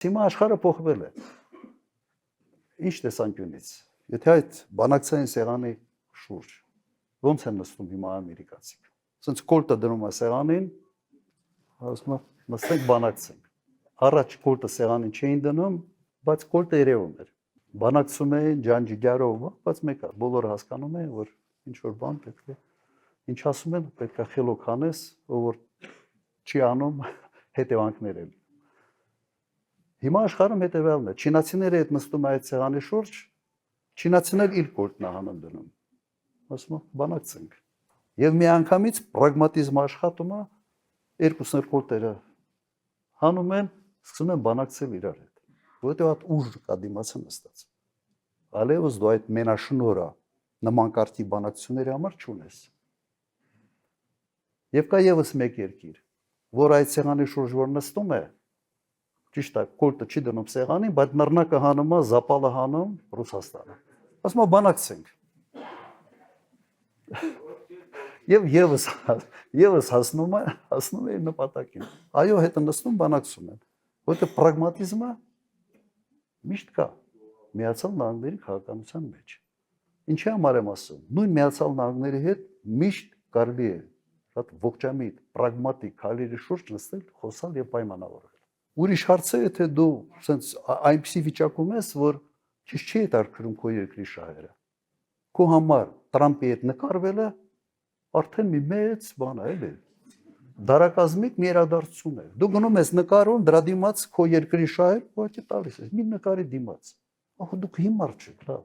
Հիմա աշխարհը փոխվել է։ Ինչ տեսանկյունից։ Եթե այդ բանակցային սեղանի շուրջ ոնց են նստում հիմա ամերիկացիք։ Սենց կոլտը դնում է սեղանին, ասում է նստենք բանակցենք։ Առաջ կոլտը սեղանին չէին դնում, բայց կոլտը երևում էր։ Բանակցում էին ջանջիգարով, բայց մեկը բոլորը հասկանում էին, որ ինչ որ բան պետք է, ինչ ասում են, պետք է խելոք անես, ով որ չի անում հետևանքներ են։ Հիմա աշխարհում հետևյալն է, չինացիները հետ նստում այդ սեղանի շուրջ, չինացիներ իր կոլտն հանում դնում։ Ասում են բանակցենք։ Եվ միանգամից պրագմատիզմը աշխատում է, երկուսն էլ կոլտերը հանում են, սկսում են բանակցել իրար հետ։ Որովհետև այդ ուժ կա դիմացը նստած։ Այլևս դու այդ մենաշնորհը նման կարգի բանակցությունների համար չունես։ Եվ կա եւս մեկ երկիր, որ այդ սեղանի շուրջ որ նստում է, ճիշտ է, կոլտը չի դնում սեղանին, բայց նռնակը հանում է, զապալը հանում Ռուսաստանը։ Ասում է բանակցենք։ Եվ եւս հասնում է իր նպատակին։ Այո, հետը նստում բանակցում են։ Որտեղ պրագմատիզմը միշտ կա Միացյալ Նահանգների քաղաքականության մեջ։ Ինչի համար եմ ասում։ Նույն Միացյալ Նահանգների հետ միշտ կարելի է շատ ողջամիտ, պրագմատիկ քայլերի շուրջ նստել, խոսալ եւ պայմանավորվել։ Ուրիշ հարց է, եթե դու sense այնպիսի վիճակում ես, որ քիչ չի հետաքրքրում քո երկրի շահերը։ Քո համար Տրամպի հետ նկարվելը արդեն մի մեծ բան է, էլի։ Դարակազմիկ մի իրադարձություն է։ Դու գնում ես նկարում, դրա դիմաց քո երկրի շահեր, ուղղակի տալիս ես, մի նկարի դիմաց։ Ահա դուք հիմար չեք, լավ։